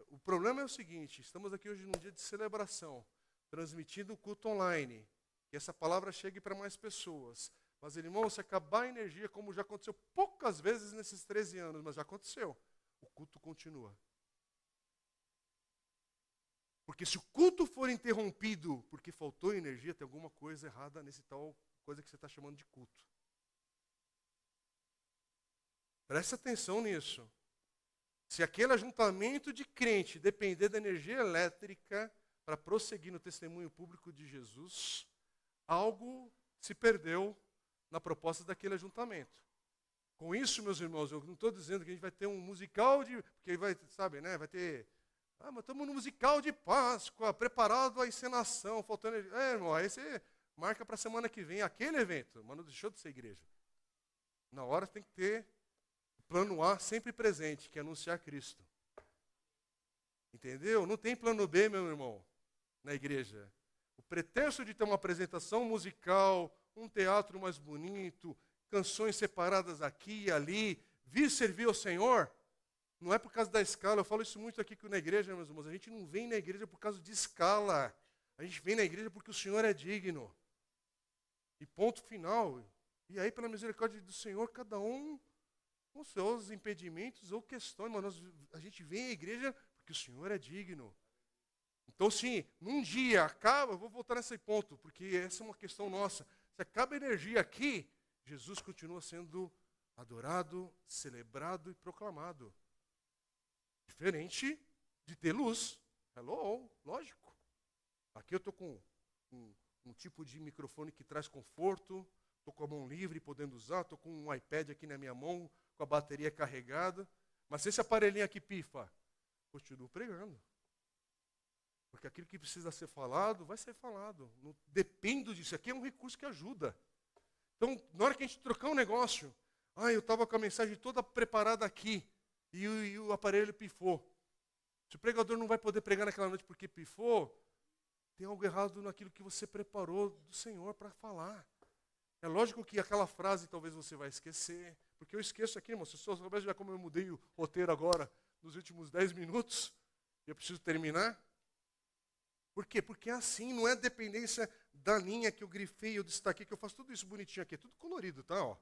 o problema é o seguinte, estamos aqui hoje num dia de celebração, transmitindo o culto online, que essa palavra chegue para mais pessoas. Mas, irmão, se acabar a energia, como já aconteceu poucas vezes nesses 13 anos, mas já aconteceu, o culto continua. Porque se o culto for interrompido porque faltou energia, tem alguma coisa errada nesse tal coisa que você está chamando de culto. Preste atenção nisso. Se aquele ajuntamento de crente depender da energia elétrica para prosseguir no testemunho público de Jesus, algo se perdeu na proposta daquele ajuntamento. Com isso, meus irmãos, eu não estou dizendo que a gente vai ter um musical porque vai, sabe, né, vai ter Ah, mas estamos no musical de Páscoa, preparado a encenação, faltando... irmão, aí você marca para a semana que vem aquele evento, mas não deixou de ser igreja. Na hora tem que ter o plano A sempre presente, que é anunciar Cristo. Entendeu? Não tem plano B, meu irmão, na igreja. O pretexto de ter uma apresentação musical, um teatro mais bonito, canções separadas aqui e ali, vir servir ao Senhor, não é por causa da escala. Eu falo isso muito aqui na igreja, meus irmãos. A gente não vem na igreja por causa de escala. A gente vem na igreja porque o Senhor é digno. E ponto final. E aí, pela misericórdia do Senhor, cada um com seus impedimentos ou questões. Mas a gente vem à igreja porque o Senhor é digno. Então, sim, num dia acaba, eu vou voltar nesse ponto, porque essa é uma questão nossa. Se acaba a energia aqui, Jesus continua sendo adorado, celebrado e proclamado. Diferente de ter luz. Hello, lógico. Aqui eu estou com um tipo de microfone que traz conforto, estou com a mão livre, podendo usar, estou com um iPad aqui na minha mão, com a bateria carregada. Mas se esse aparelhinho aqui pifa, continuo pregando. Porque aquilo que precisa ser falado, vai ser falado. Não dependo disso. Aqui é um recurso que ajuda. Então, na hora que a gente trocar um negócio, eu estava com a mensagem toda preparada aqui, e o aparelho pifou. Se o pregador não vai poder pregar naquela noite porque pifou, tem algo errado naquilo que você preparou do Senhor para falar. É lógico que aquela frase talvez você vai esquecer, porque eu esqueço aqui, irmão. Se eu soubesse já como eu mudei o roteiro agora, nos últimos 10 minutos, e eu preciso terminar. Por quê? Porque é assim, não é dependência da linha que eu grifei, eu destaquei, que eu faço tudo isso bonitinho aqui, é tudo colorido, tá? Ó.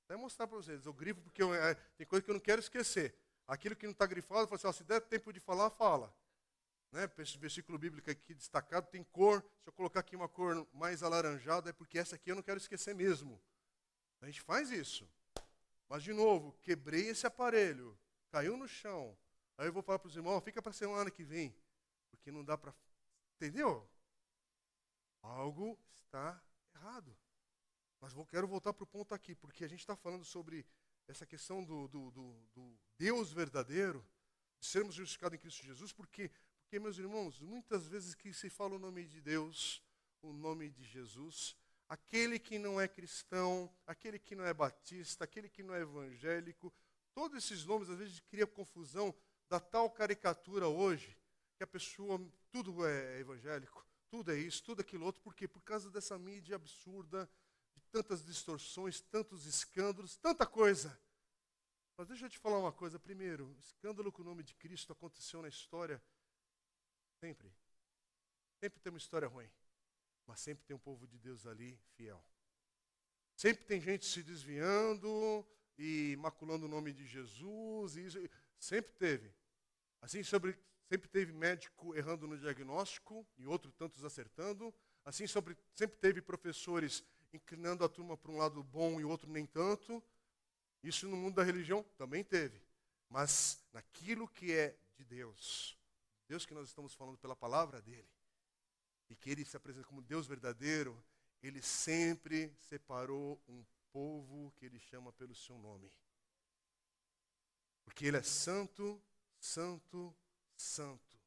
Até mostrar para vocês, eu grifo porque tem coisa que eu não quero esquecer. Aquilo que não está grifado, eu falo assim, se der tempo de falar, fala. Né? Esse versículo bíblico aqui destacado tem cor, se eu colocar aqui uma cor mais alaranjada, é porque essa aqui eu não quero esquecer mesmo. A gente faz isso. Mas, de novo, quebrei esse aparelho, caiu no chão. Aí eu vou falar para os irmãos, fica para a semana que vem, porque não dá para... Entendeu? Algo está errado. Mas quero voltar para o ponto aqui, porque a gente está falando sobre essa questão do Deus verdadeiro, de sermos justificados em Cristo Jesus, porque, meus irmãos, muitas vezes que se fala o nome de Deus, o nome de Jesus, aquele que não é cristão, aquele que não é batista, aquele que não é evangélico, todos esses nomes às vezes criam confusão da tal caricatura hoje, que a pessoa, tudo é evangélico, tudo é isso, tudo aquilo outro, por quê? Por causa dessa mídia absurda, de tantas distorções, tantos escândalos, tanta coisa. Mas deixa eu te falar uma coisa. Primeiro, escândalo com o nome de Cristo aconteceu na história sempre. Sempre tem uma história ruim, mas sempre tem um povo de Deus ali fiel. Sempre tem gente se desviando e maculando o nome de Jesus. E isso, sempre teve. Assim, sempre teve médico errando no diagnóstico e outro tantos acertando. Assim, sempre teve professores inclinando a turma para um lado bom e outro nem tanto. Isso no mundo da religião também teve. Mas naquilo que é de Deus, Deus que nós estamos falando pela palavra dele, e que ele se apresenta como Deus verdadeiro, ele sempre separou um povo que ele chama pelo seu nome. Porque ele é santo, santo, santo.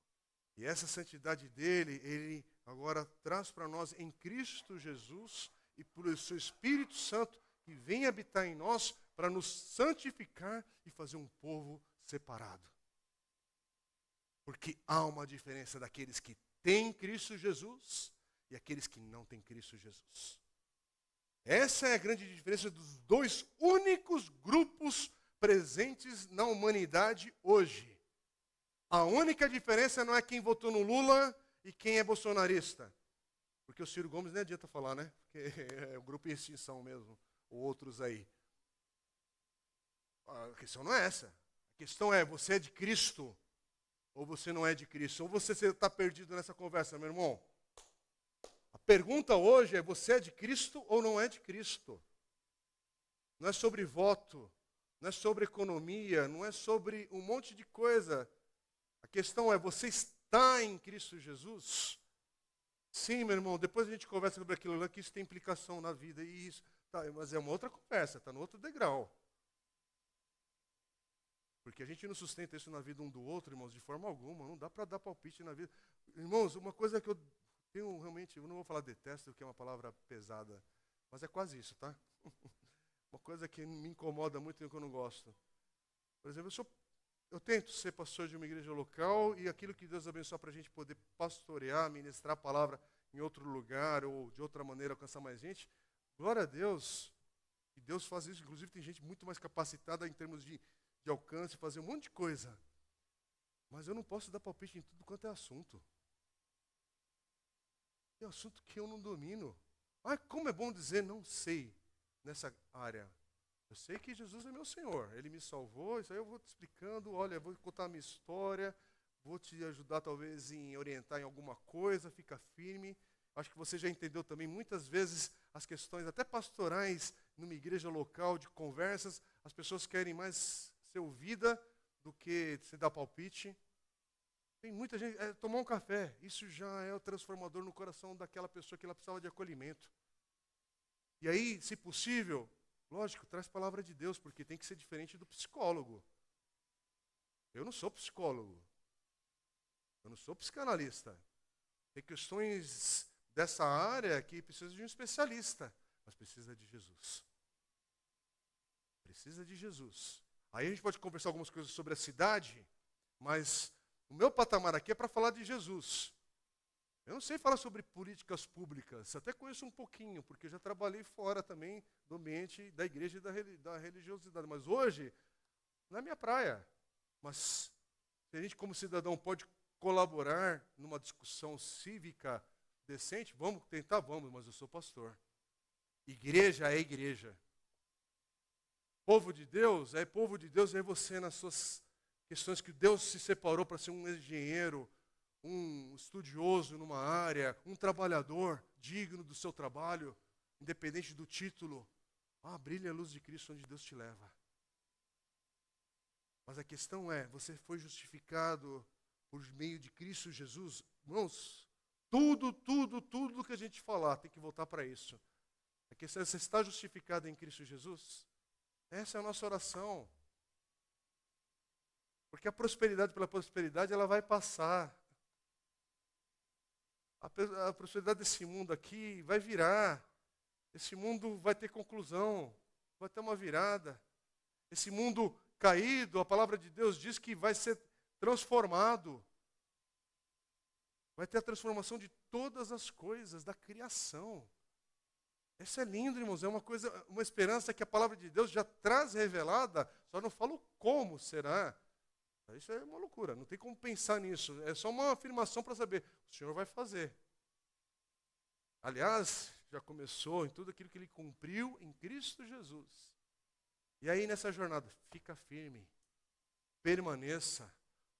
E essa santidade dele, ele agora traz para nós em Cristo Jesus e por o seu Espírito Santo que vem habitar em nós para nos santificar e fazer um povo separado. Porque há uma diferença daqueles que têm Cristo Jesus e aqueles que não têm Cristo Jesus. Essa é a grande diferença dos dois únicos grupos presentes na humanidade hoje. A única diferença não é quem votou no Lula e quem é bolsonarista. Porque o Ciro Gomes nem adianta falar, né? Porque é o grupo em extinção mesmo, ou outros aí. A questão não é essa. A questão é, você é de Cristo ou você não é de Cristo? Ou você está perdido nessa conversa, meu irmão? A pergunta hoje é, você é de Cristo ou não é de Cristo? Não é sobre voto, não é sobre economia, não é sobre um monte de coisa. A questão é, você está em Cristo Jesus? Sim, meu irmão, depois a gente conversa sobre aquilo lá, que isso tem implicação na vida. E isso, tá, mas é uma outra conversa, está no outro degrau. Porque a gente não sustenta isso na vida um do outro, irmãos, de forma alguma. Não dá para dar palpite na vida. Irmãos, uma coisa que eu tenho realmente, eu não vou falar detesto, porque é uma palavra pesada, mas é quase isso, tá? Uma coisa que me incomoda muito e que eu não gosto. Por exemplo, eu tento ser pastor de uma igreja local e aquilo que Deus abençoa para a gente poder pastorear, ministrar a palavra em outro lugar ou de outra maneira alcançar mais gente, glória a Deus. E Deus faz isso, inclusive tem gente muito mais capacitada em termos de alcance, fazer um monte de coisa. Mas eu não posso dar palpite em tudo quanto é assunto. Tem assunto que eu não domino. Ah, como é bom dizer não sei nessa área. Eu sei que Jesus é meu Senhor. Ele me salvou, isso aí eu vou te explicando. Olha, eu vou contar a minha história, vou te ajudar talvez em orientar em alguma coisa, fica firme. Acho que você já entendeu também, muitas vezes, as questões até pastorais numa igreja local, de conversas, as pessoas querem mais ser ouvida do que se dar palpite. Tem muita gente, tomar um café, isso já é o transformador no coração daquela pessoa que ela precisava de acolhimento. E aí, se possível, lógico, traz palavra de Deus, porque tem que ser diferente do psicólogo. Eu não sou psicólogo. Eu não sou psicanalista. Tem questões dessa área que precisa de um especialista, mas precisa de Jesus. Precisa de Jesus. Aí a gente pode conversar algumas coisas sobre a cidade, mas o meu patamar aqui é para falar de Jesus. Eu não sei falar sobre políticas públicas, até conheço um pouquinho, porque já trabalhei fora também do ambiente da igreja e da religiosidade. Mas hoje, não é minha praia. Mas se a gente como cidadão pode colaborar numa discussão cívica decente, vamos tentar? Vamos, mas eu sou pastor. Igreja é igreja. Povo de Deus é você nas suas questões que Deus se separou para ser um engenheiro, um estudioso numa área, um trabalhador digno do seu trabalho, independente do título. Brilha a luz de Cristo onde Deus te leva. Mas a questão é, você foi justificado por meio de Cristo Jesus? Irmãos, tudo que a gente falar tem que voltar para isso. A questão é, você está justificado em Cristo Jesus? Essa é a nossa oração. Porque a prosperidade pela prosperidade, ela vai passar. A prosperidade desse mundo aqui vai virar. Esse mundo vai ter conclusão. Vai ter uma virada. Esse mundo caído, a palavra de Deus diz que vai ser transformado. Vai ter a transformação de todas as coisas, da criação. Isso é lindo, irmãos. É uma esperança que a palavra de Deus já traz revelada, só não fala o como será. Isso é uma loucura, não tem como pensar nisso. É só uma afirmação para saber, o Senhor vai fazer. Aliás, já começou em tudo aquilo que Ele cumpriu em Cristo Jesus. E aí nessa jornada, fica firme, permaneça,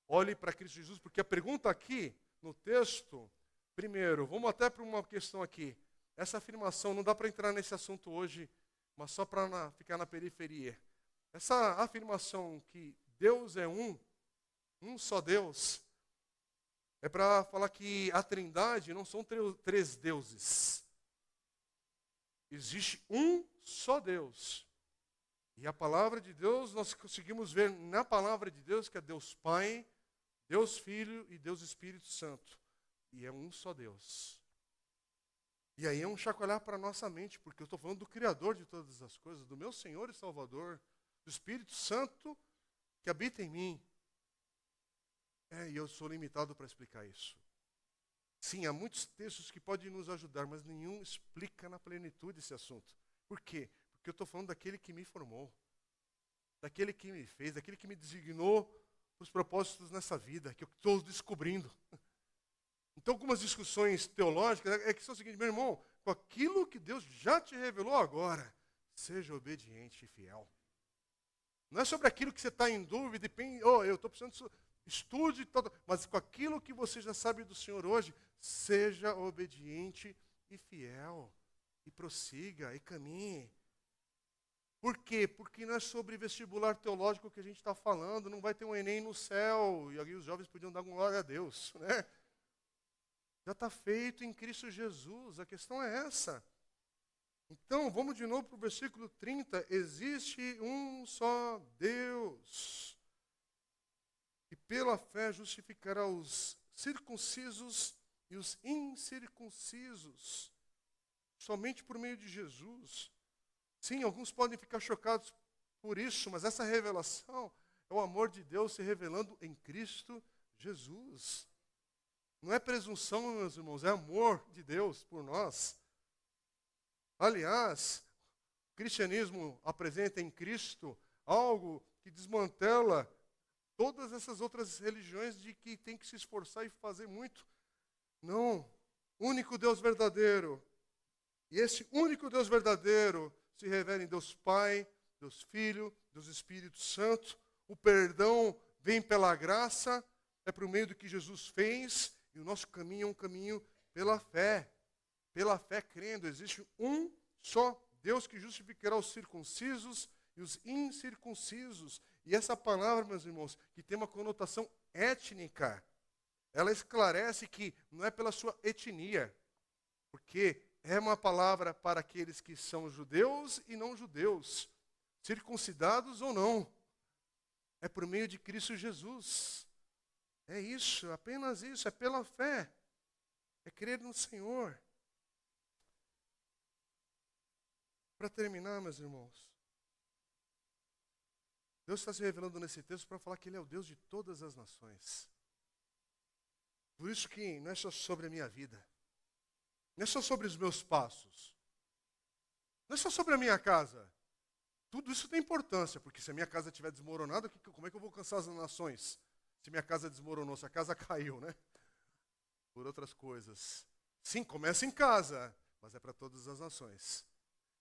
olhe para Cristo Jesus, porque a pergunta aqui no texto, primeiro, vamos até para uma questão aqui. Essa afirmação, não dá para entrar nesse assunto hoje, mas só para ficar na periferia. Essa afirmação que Deus é um só Deus, é para falar que a Trindade não são três deuses. Existe um só Deus. E a palavra de Deus, nós conseguimos ver na palavra de Deus que é Deus Pai, Deus Filho e Deus Espírito Santo. E é um só Deus. E aí é um chacoalhar para a nossa mente, porque eu estou falando do Criador de todas as coisas, do meu Senhor e Salvador, do Espírito Santo que habita em mim. E eu sou limitado para explicar isso. Sim, há muitos textos que podem nos ajudar, mas nenhum explica na plenitude esse assunto. Por quê? Porque eu estou falando daquele que me formou, daquele que me fez, daquele que me designou para os propósitos nessa vida, que eu estou descobrindo. Então, algumas discussões teológicas é que são o seguinte, meu irmão, com aquilo que Deus já te revelou agora, seja obediente e fiel. Não é sobre aquilo que você está em dúvida e eu estou precisando estude, mas com aquilo que você já sabe do Senhor hoje, seja obediente e fiel. E prossiga, e caminhe. Por quê? Porque não é sobre vestibular teológico que a gente está falando, não vai ter um Enem no céu, e aí os jovens podiam dar glória a Deus, né? Já está feito em Cristo Jesus, a questão é essa. Então, vamos de novo para o versículo 30. Existe um só Deus. e pela fé justificará os circuncisos e os incircuncisos, somente por meio de Jesus. Sim, alguns podem ficar chocados por isso, mas essa revelação é o amor de Deus se revelando em Cristo Jesus. Não é presunção, meus irmãos, é amor de Deus por nós. Aliás, o cristianismo apresenta em Cristo algo que desmantela todas essas outras religiões de que tem que se esforçar e fazer muito. Não, único Deus verdadeiro. E esse único Deus verdadeiro se revela em Deus Pai, Deus Filho, Deus Espírito Santo. O perdão vem pela graça, é por meio do que Jesus fez, e o nosso caminho é um caminho pela fé. Pela fé crendo, existe um só Deus que justificará os circuncisos e os incircuncisos. E essa palavra, meus irmãos, que tem uma conotação étnica, ela esclarece que não é pela sua etnia, porque é uma palavra para aqueles que são judeus e não judeus, circuncidados ou não. É por meio de Cristo Jesus. É isso, apenas isso, é pela fé. É crer no Senhor. Para terminar, meus irmãos, Deus está se revelando nesse texto para falar que Ele é o Deus de todas as nações. Por isso que não é só sobre a minha vida, não é só sobre os meus passos, não é só sobre a minha casa. Tudo isso tem importância, porque se a minha casa estiver desmoronada, como é que eu vou alcançar as nações? Se minha casa desmoronou, se a casa caiu, né? Por outras coisas. Sim, começa em casa, mas é para todas as nações.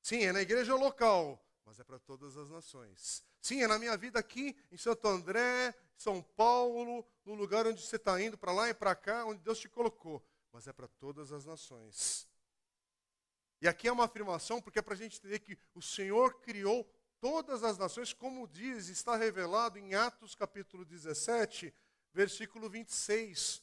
Sim, é na igreja local, mas é para todas as nações. Sim, é na minha vida aqui, em Santo André, São Paulo, no lugar onde você está indo, para lá e para cá, onde Deus te colocou. Mas é para todas as nações. E aqui é uma afirmação, porque é para a gente entender que o Senhor criou todas as nações, como diz, está revelado em Atos capítulo 17, versículo 26.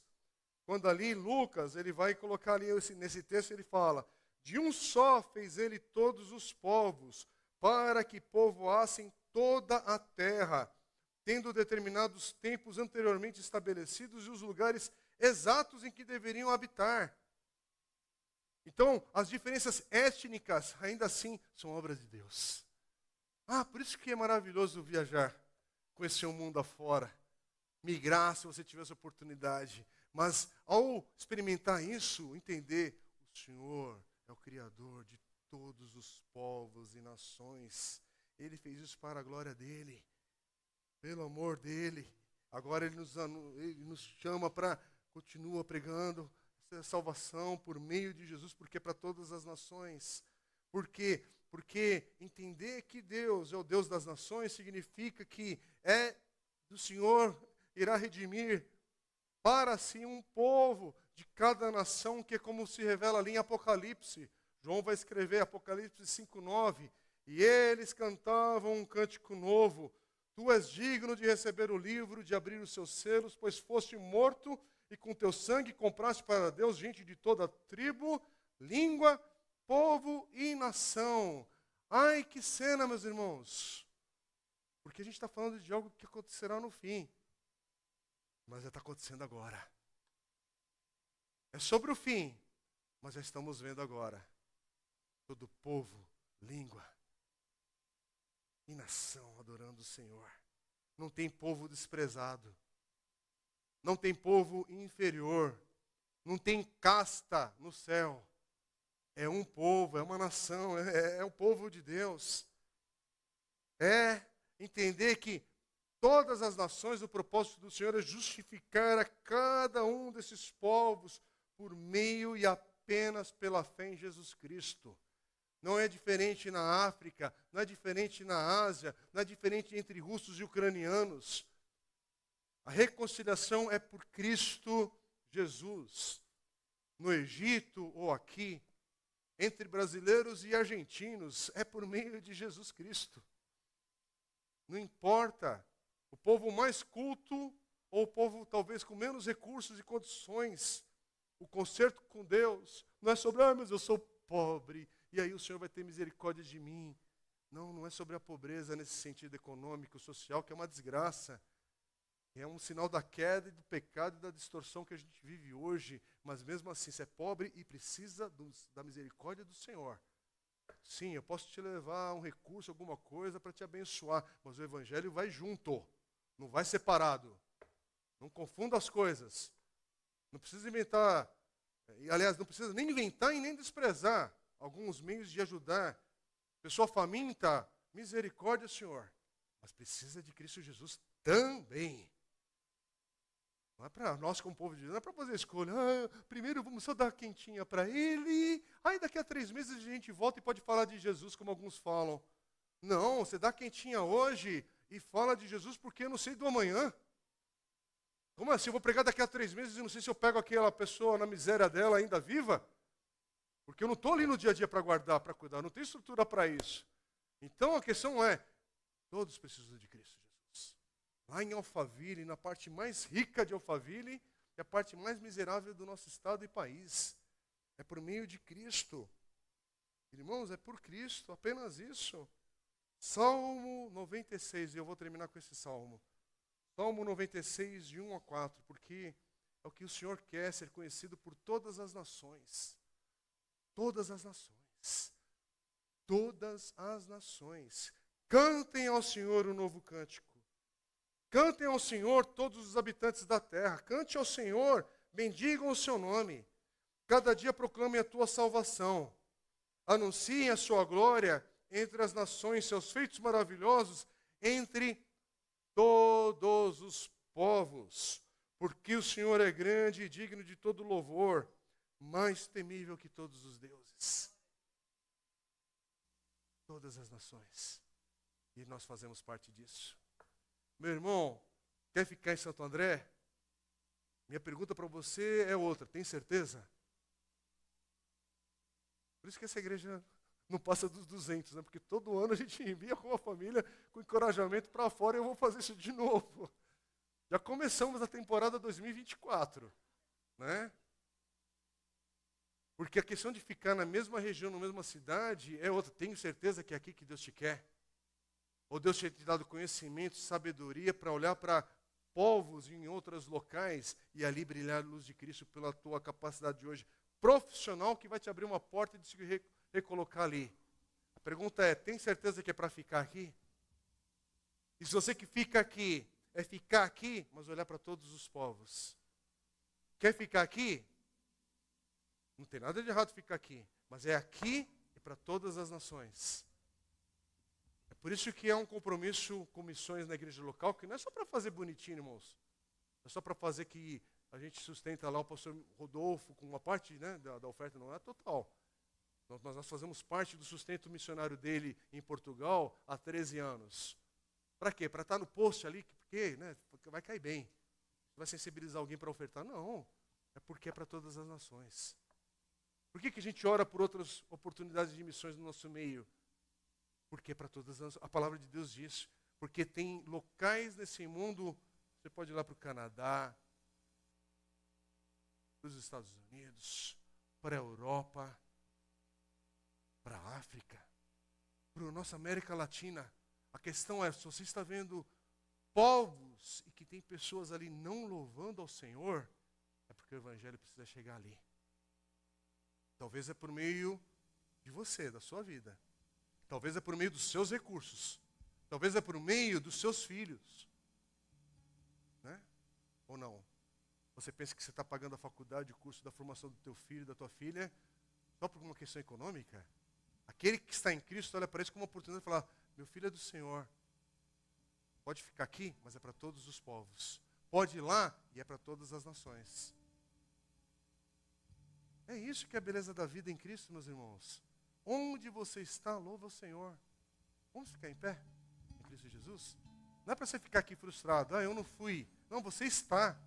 Quando ali Lucas, ele vai colocar ali nesse texto, ele fala: de um só fez ele todos os povos, para que povoassem toda a terra, tendo determinados tempos anteriormente estabelecidos e os lugares exatos em que deveriam habitar. Então, as diferenças étnicas, ainda assim, são obras de Deus. Por isso que é maravilhoso viajar, conhecer o mundo afora, migrar se você tiver essa oportunidade. Mas, ao experimentar isso, entender, o Senhor é o Criador de todos os povos e nações. Ele fez isso para a glória dEle, pelo amor dEle. Agora Ele nos chama para continuar pregando essa salvação por meio de Jesus, porque é para todas as nações. Por quê? Porque entender que Deus é o Deus das nações significa que do Senhor irá redimir para si um povo de cada nação, que é como se revela ali em Apocalipse. João vai escrever Apocalipse 5:9, e eles cantavam um cântico novo: tu és digno de receber o livro, de abrir os seus selos, pois foste morto e com teu sangue compraste para Deus gente de toda tribo, língua, povo e nação. Ai, que cena, meus irmãos! Porque a gente está falando de algo que acontecerá no fim, mas já está acontecendo agora. É sobre o fim, mas já estamos vendo agora. Todo povo, língua e nação adorando o Senhor. Não tem povo desprezado. Não tem povo inferior. Não tem casta no céu. É um povo, é uma nação, é o povo de Deus. É entender que todas as nações, o propósito do Senhor é justificar a cada um desses povos por meio e apenas pela fé em Jesus Cristo. Não é diferente na África, não é diferente na Ásia, não é diferente entre russos e ucranianos. A reconciliação é por Cristo Jesus. No Egito ou aqui, entre brasileiros e argentinos, é por meio de Jesus Cristo. Não importa o povo mais culto ou o povo talvez com menos recursos e condições, o conserto com Deus não é sobre, mas eu sou pobre, e aí o Senhor vai ter misericórdia de mim. Não é sobre a pobreza nesse sentido econômico, social, que é uma desgraça. É um sinal da queda e do pecado e da distorção que a gente vive hoje, mas mesmo assim, você é pobre e precisa da misericórdia do Senhor. Sim, eu posso te levar um recurso, alguma coisa para te abençoar, mas o evangelho vai junto, não vai separado. Não confunda as coisas. Não precisa inventar, aliás, não precisa nem inventar e nem desprezar alguns meios de ajudar. Pessoa faminta, misericórdia, Senhor. Mas precisa de Cristo Jesus também. Não é para nós, como povo de Deus, não é para fazer escolha. Primeiro vamos só dar quentinha para ele. Aí daqui a 3 meses a gente volta e pode falar de Jesus, como alguns falam. Não, você dá quentinha hoje e fala de Jesus porque eu não sei do amanhã. Como assim? Eu vou pregar daqui a 3 meses e não sei se eu pego aquela pessoa na miséria dela ainda viva? Porque eu não estou ali no dia a dia para guardar, para cuidar. Não tem estrutura para isso. Então a questão é, todos precisam de Cristo Jesus. Lá em Alphaville, na parte mais rica de Alphaville, é a parte mais miserável do nosso estado e país. É por meio de Cristo. Irmãos, é por Cristo, apenas isso. Salmo 96, e eu vou terminar com esse salmo. Salmo 96, de 1 a 4, porque é o que o Senhor quer, ser conhecido por todas as nações. Todas as nações. Todas as nações. Cantem ao Senhor um novo cântico. Cantem ao Senhor todos os habitantes da terra. Cante ao Senhor, bendigam o seu nome. Cada dia proclamem a tua salvação. Anunciem a sua glória entre as nações, seus feitos maravilhosos entre todos os povos. Porque o Senhor é grande e digno de todo louvor, mais temível que todos os deuses. Todas as nações. E nós fazemos parte disso. Meu irmão, quer ficar em Santo André? Minha pergunta para você é outra, tem certeza? Por isso que essa igreja não passa dos 200, né? Porque todo ano a gente envia com a família com encorajamento para fora e eu vou fazer isso de novo. Já começamos a temporada 2024, né? Porque a questão de ficar na mesma região, na mesma cidade, é outra. Tenho certeza que é aqui que Deus te quer. Ou Deus te tem dado conhecimento, sabedoria para olhar para povos em outros locais e ali brilhar a luz de Cristo pela tua capacidade de hoje profissional que vai te abrir uma porta e te recolocar ali. A pergunta é, tem certeza que é para ficar aqui? E se você que fica aqui, é ficar aqui, mas olhar para todos os povos. Quer ficar aqui? Não tem nada de errado ficar aqui, mas é aqui e para todas as nações. É por isso que é um compromisso com missões na igreja local, que não é só para fazer bonitinho, irmãos. Não é só para fazer que a gente sustenta lá o pastor Rodolfo com uma parte, né, da oferta, não é total. Nós fazemos parte do sustento missionário dele em Portugal há 13 anos. Para quê? Para estar no post ali, porque, né, vai cair bem. Vai sensibilizar alguém para ofertar? Não. É porque é para todas as nações. Por que a gente ora por outras oportunidades de missões no nosso meio? Porque é para todas as nações. A palavra de Deus diz. Porque tem locais nesse mundo, você pode ir lá para o Canadá, para os Estados Unidos, para a Europa, para a África, para a nossa América Latina. A questão é, se você está vendo povos e que tem pessoas ali não louvando ao Senhor, é porque o Evangelho precisa chegar ali. Talvez é por meio de você, da sua vida. Talvez é por meio dos seus recursos. Talvez é por meio dos seus filhos. Né? Ou não? Você pensa que você está pagando a faculdade, o curso da formação do teu filho, da tua filha, só por uma questão econômica? Aquele que está em Cristo olha para isso como uma oportunidade de falar, meu filho é do Senhor. Pode ficar aqui, mas é para todos os povos. Pode ir lá e é para todas as nações. É isso que é a beleza da vida em Cristo, meus irmãos. Onde você está, louva o Senhor. Vamos ficar em pé em Cristo Jesus? Não é para você ficar aqui frustrado. Eu não fui. Não, você está.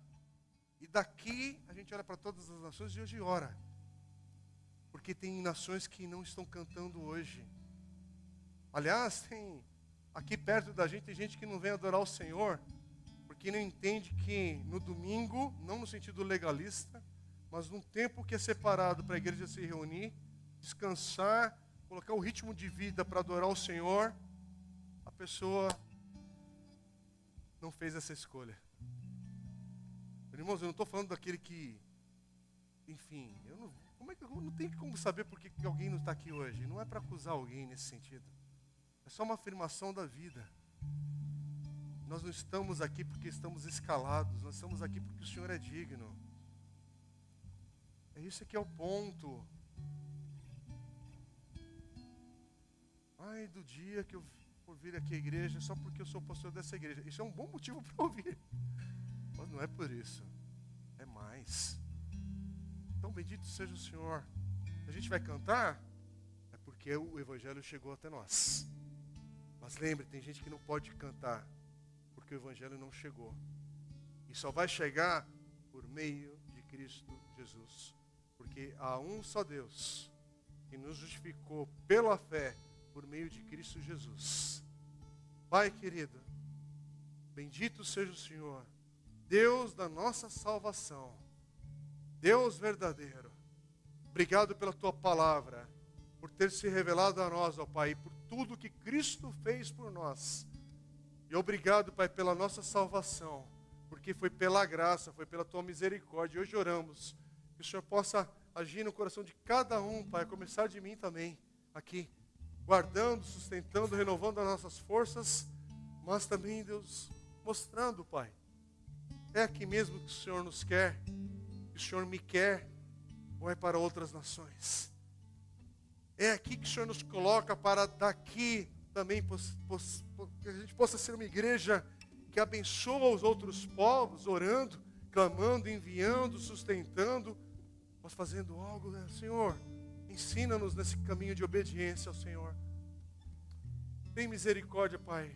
E daqui a gente olha para todas as nações e hoje ora. Porque tem nações que não estão cantando hoje. Aliás, tem aqui perto da gente, tem gente que não vem adorar o Senhor, porque não entende que no domingo, não no sentido legalista, mas num tempo que é separado para a igreja se reunir, descansar, colocar o ritmo de vida para adorar o Senhor, a pessoa não fez essa escolha. Irmãos, eu não estou falando daquele que, enfim, eu não tenho como saber por que alguém não está aqui hoje. Não é para acusar alguém nesse sentido. É só uma afirmação da vida. Nós não estamos aqui porque estamos escalados, nós estamos aqui porque o Senhor é digno. É isso que é o ponto. Ai, do dia que eu for vir aqui à igreja só porque eu sou pastor dessa igreja. Isso é um bom motivo para ouvir. Mas não é por isso. É mais. Então bendito seja o Senhor. A gente vai cantar, é porque o Evangelho chegou até nós. Mas lembre, tem gente que não pode cantar, porque o Evangelho não chegou. E só vai chegar por meio de Cristo Jesus. Porque há um só Deus que nos justificou pela fé por meio de Cristo Jesus. Pai querido, bendito seja o Senhor, Deus da nossa salvação, Deus verdadeiro. Obrigado pela tua palavra, por ter se revelado a nós, ó Pai, por tudo que Cristo fez por nós. E obrigado, Pai, pela nossa salvação, porque foi pela graça, foi pela tua misericórdia. E hoje oramos que o Senhor possa agir no coração de cada um, Pai, a começar de mim também, aqui, guardando, sustentando, renovando as nossas forças, mas também, Deus, mostrando, Pai, é aqui mesmo que o Senhor nos quer, que o Senhor me quer, ou é para outras nações? É aqui que o Senhor nos coloca para daqui também, que a gente possa ser uma igreja que abençoa os outros povos, orando, clamando, enviando, sustentando, mas fazendo algo, né? Senhor, ensina-nos nesse caminho de obediência ao Senhor. Tem misericórdia, Pai.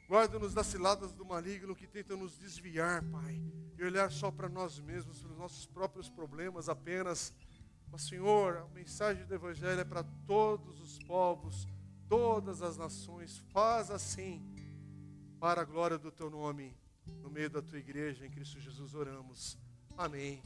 Guarda-nos das ciladas do maligno que tentam nos desviar, Pai, e olhar só para nós mesmos, para os nossos próprios problemas apenas. Mas, Senhor, a mensagem do Evangelho é para todos os povos, todas as nações. Faz assim, para a glória do Teu nome, no meio da Tua igreja, em Cristo Jesus oramos. Amém.